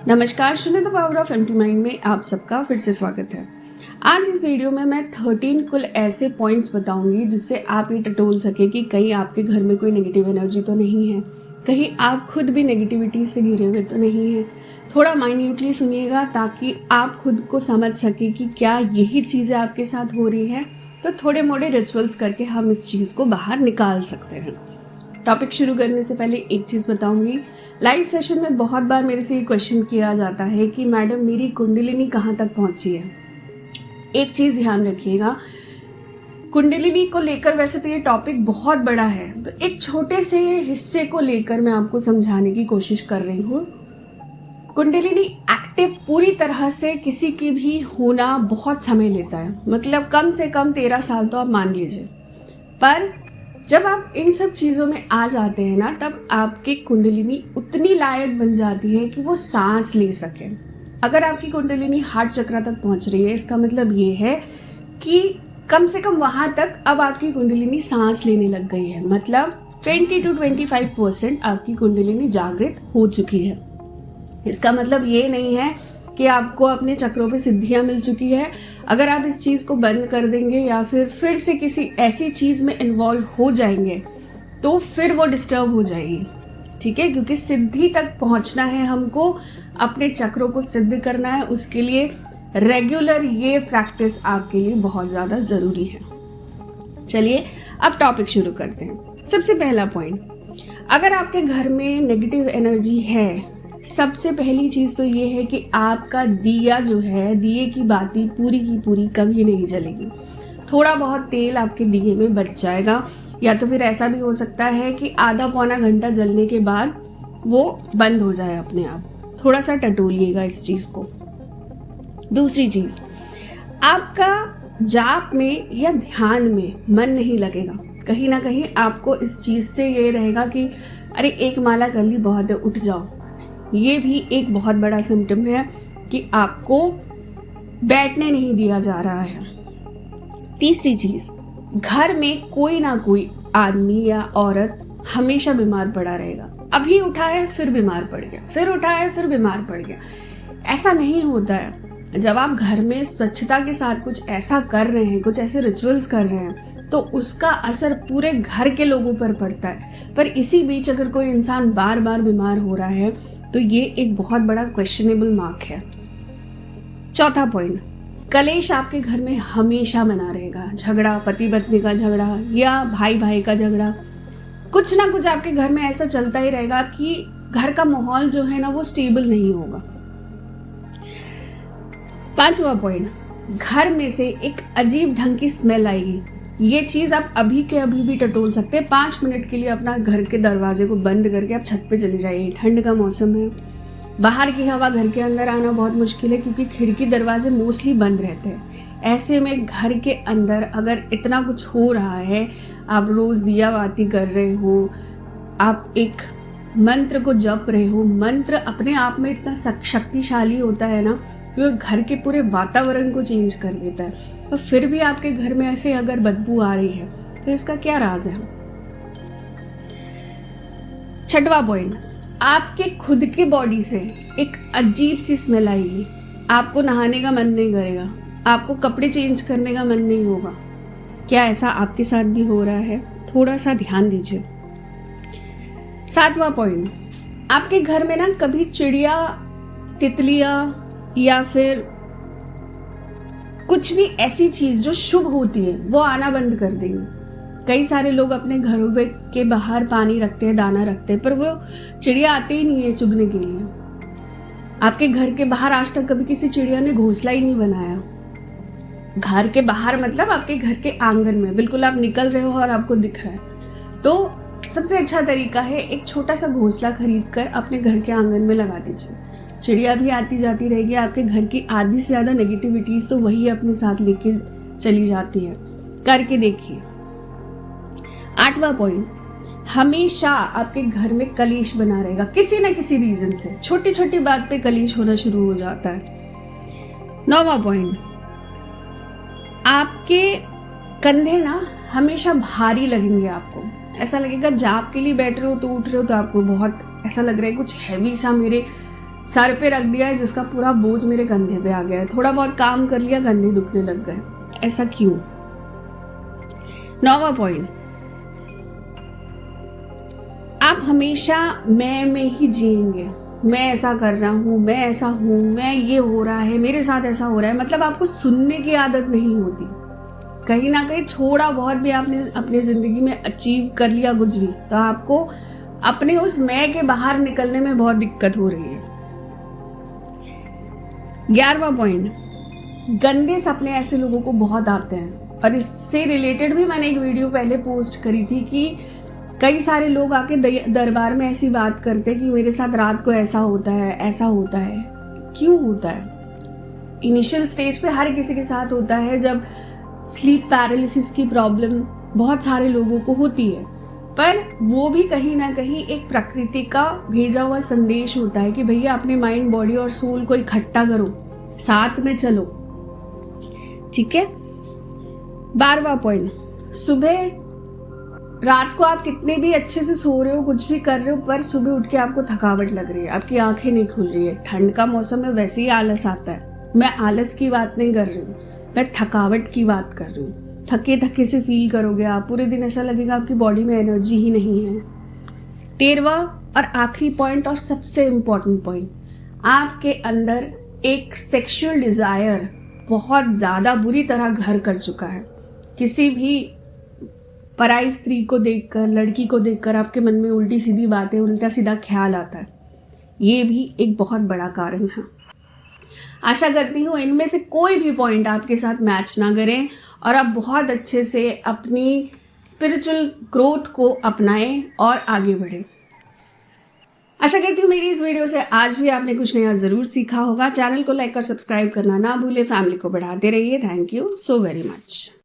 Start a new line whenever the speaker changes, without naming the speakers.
नमस्कार, सुने the power of empty mind में आप सबका फिर से स्वागत है। आज इस वीडियो में मैं 13 कुल ऐसे पॉइंट्स बताऊंगी जिससे आप ये टटोल सके कि कहीं आपके घर में कोई नेगेटिव एनर्जी तो नहीं है, कहीं आप खुद भी नेगेटिविटी से घिरे हुए तो नहीं है। थोड़ा माइन्यूटली सुनिएगा ताकि आप खुद को समझ सके कि क्या यही चीज़ें आपके साथ हो रही है, तो थोड़े मोड़े रिचुअल्स करके हम इस चीज़ को बाहर निकाल सकते हैं। टॉपिक शुरू करने से पहले एक चीज़ बताऊंगी। लाइव सेशन में बहुत बार मेरे से ये क्वेश्चन किया जाता है कि मैडम मेरी कुंडलिनी कहाँ तक पहुँची है। एक चीज़ ध्यान रखिएगा, कुंडलिनी को लेकर वैसे तो ये टॉपिक बहुत बड़ा है, तो एक छोटे से हिस्से को लेकर मैं आपको समझाने की कोशिश कर रही हूँ। कुंडलिनी एक्टिव पूरी तरह से किसी की भी होना बहुत समय लेता है, मतलब कम से कम 13 साल तो आप मान लीजिए। पर जब आप इन सब चीज़ों में आ जाते हैं ना, तब आपकी कुंडलिनी उतनी लायक बन जाती है कि वो सांस ले सके। अगर आपकी कुंडलिनी हार्ट चक्र तक पहुंच रही है, इसका मतलब ये है कि कम से कम वहाँ तक अब आपकी कुंडलिनी सांस लेने लग गई है, मतलब 20 to 25% आपकी कुंडलिनी जागृत हो चुकी है। इसका मतलब ये नहीं है कि आपको अपने चक्रों पे सिद्धियां मिल चुकी है। अगर आप इस चीज़ को बंद कर देंगे या फिर से किसी ऐसी चीज़ में इन्वॉल्व हो जाएंगे तो फिर वो डिस्टर्ब हो जाएगी, ठीक है। क्योंकि सिद्धि तक पहुंचना है हमको, अपने चक्रों को सिद्ध करना है, उसके लिए रेगुलर ये प्रैक्टिस आपके लिए बहुत ज़्यादा ज़रूरी है। चलिए अब टॉपिक शुरू करते हैं। सबसे पहला पॉइंट, अगर आपके घर में नेगेटिव एनर्जी है, सबसे पहली चीज़ तो ये है कि आपका दिया जो है, दिए की बाती पूरी की पूरी कभी नहीं जलेगी। थोड़ा बहुत तेल आपके दिए में बच जाएगा, या तो फिर ऐसा भी हो सकता है कि आधा पौना घंटा जलने के बाद वो बंद हो जाए अपने आप। थोड़ा सा टटोलिएगा इस चीज़ को। दूसरी चीज़, आपका जाप में या ध्यान में मन नहीं लगेगा। कहीं ना कहीं आपको इस चीज़ से ये रहेगा कि अरे एक माला कर ली, बहुत है, उठ जाओ। ये भी एक बहुत बड़ा सिम्टम है कि आपको बैठने नहीं दिया जा रहा है। तीसरी चीज़, घर में कोई ना कोई आदमी या औरत हमेशा बीमार पड़ा रहेगा। अभी उठा है फिर बीमार पड़ गया, फिर उठा है फिर बीमार पड़ गया। ऐसा नहीं होता है। जब आप घर में स्वच्छता के साथ कुछ ऐसा कर रहे हैं, कुछ ऐसे रिचुअल्स कर रहे हैं, तो उसका असर पूरे घर के लोगों पर पड़ता है। पर इसी बीच अगर कोई इंसान बार बार बीमार हो रहा है तो ये एक बहुत बड़ा क्वेश्चनेबल मार्क है। चौथा पॉइंट, कलेश आपके घर में हमेशा बना रहेगा। झगड़ा, पति पत्नी का झगड़ा या भाई भाई का झगड़ा, कुछ ना कुछ आपके घर में ऐसा चलता ही रहेगा कि घर का माहौल जो है ना वो स्टेबल नहीं होगा। पांचवा पॉइंट, घर में से एक अजीब ढंग की स्मेल आएगी। ये चीज़ आप अभी के अभी भी टटोल सकते हैं। 5 मिनट के लिए अपना घर के दरवाजे को बंद करके आप छत पे चले जाइए। ठंड का मौसम है, बाहर की हवा घर के अंदर आना बहुत मुश्किल है क्योंकि खिड़की दरवाजे मोस्टली बंद रहते हैं। ऐसे में घर के अंदर अगर इतना कुछ हो रहा है, आप रोज़ दिया बाती कर रहे हो, आप एक मंत्र को जप रहे हो, मंत्र अपने आप में इतना शक्तिशाली होता है ना, वो घर के पूरे वातावरण को चेंज कर देता है। और फिर भी आपके घर में ऐसे अगर बदबू आ रही है तो इसका क्या राज है। छठवां पॉइंट, आपके खुद की बॉडी से एक अजीब सी स्मेल आएगी। आपको नहाने का मन नहीं करेगा, आपको कपड़े चेंज करने का मन नहीं होगा। क्या ऐसा आपके साथ भी हो रहा है? थोड़ा सा ध्यान दीजिए। सातवां पॉइंट, आपके घर में ना कभी चिड़िया, तितलियां या फिर कुछ भी ऐसी चीज़ जो शुभ होती है वो आना बंद कर देंगे। कई सारे लोग अपने घरों के बाहर पानी रखते हैं, दाना रखते हैं, पर वो चिड़िया आती ही नहीं है चुगने के लिए। आपके घर के बाहर आज तक कभी किसी चिड़िया ने घोंसला ही नहीं बनाया। घर के बाहर मतलब आपके घर के आंगन में, बिल्कुल आप निकल रहे हो और आपको दिख रहा है, तो सबसे अच्छा तरीका है एक छोटा सा घोंसला खरीद कर अपने घर के आंगन में लगा दीजिए। चिड़िया भी आती जाती रहेगी। आपके घर की आधी से ज़्यादा नेगेटिविटीज़ तो वही अपने साथ लेके चली जाती है। करके देखिए। आठवां पॉइंट, हमेशा आपके घर में कलेश बना रहेगा किसी ना किसी रीज़न से। छोटी छोटी बात पे कलेश होना शुरू हो जाता है। नौवां पॉइंट, आपके कंधे ना हमेशा भारी लगेंगे। आपको ऐसा लगेगा जाप के लिए बैठ रहे हो तो उठ रहे हो तो आपको बहुत ऐसा लग रहा है कुछ हैवी सा मेरे सर पे रख दिया है जिसका पूरा बोझ मेरे कंधे पे आ गया है, थोड़ा बहुत काम कर लिया कंधे दुखने लग गए, ऐसा क्यों? 9वां पॉइंट, आप हमेशा मैं में ही जिएंगे। मैं ऐसा कर रहा हूँ, मैं ऐसा हूँ, मैं ये हो रहा है, मेरे साथ ऐसा हो रहा है, मतलब आपको सुनने की आदत नहीं होती। कहीं ना कहीं थोड़ा बहुत भी आपने अपनी ज़िंदगी में अचीव कर लिया कुछ भी, तो आपको अपने उस मैं के बाहर निकलने में बहुत दिक्कत हो रही है। 11वां पॉइंट, गंदे सपने ऐसे लोगों को बहुत आते हैं, और इससे रिलेटेड भी मैंने एक वीडियो पहले पोस्ट करी थी कि कई सारे लोग आके दरबार में ऐसी बात करते कि मेरे साथ रात को ऐसा होता है, ऐसा होता है। क्यों होता है? इनिशियल स्टेज पे हर किसी के साथ होता है, जब स्लीप पैरालिसिस की प्रॉब्लम बहुत सारे लोगों को होती है, पर वो भी कहीं ना कहीं एक प्रकृति का भेजा हुआ संदेश होता है कि भैया अपने माइंड, बॉडी और सोल को इकट्ठा करो, साथ में चलो, ठीक है। 12वां पॉइंट, सुबह रात को आप कितने भी अच्छे से सो रहे हो, कुछ भी कर रहे हो, पर सुबह उठ के आपको थकावट लग रही है, आपकी आंखें नहीं खुल रही है। ठंड का मौसम में वैसे ही आलस आता है। मैं आलस की बात नहीं कर रही हूँ, मैं थकावट की बात कर रही हूँ। थके थके से फील करोगे आप, पूरे दिन ऐसा लगेगा आपकी बॉडी में एनर्जी ही नहीं है। 13वां और आखिरी पॉइंट और सबसे इम्पॉर्टेंट पॉइंट, आपके अंदर एक सेक्सुअल डिजायर बहुत ज़्यादा बुरी तरह घर कर चुका है। किसी भी पराई स्त्री को देखकर, लड़की को देखकर आपके मन में उल्टी सीधी बातें, उल्टा सीधा ख्याल आता है। ये भी एक बहुत बड़ा कारण है। आशा करती हूँ इनमें से कोई भी पॉइंट आपके साथ मैच ना करें और आप बहुत अच्छे से अपनी स्पिरिचुअल ग्रोथ को अपनाएं और आगे बढ़ें। आशा करती हूँ मेरी इस वीडियो से आज भी आपने कुछ नया ज़रूर सीखा होगा। चैनल को लाइक और सब्सक्राइब करना ना भूलें, फैमिली को बढ़ाते रहिए। Thank you so very much.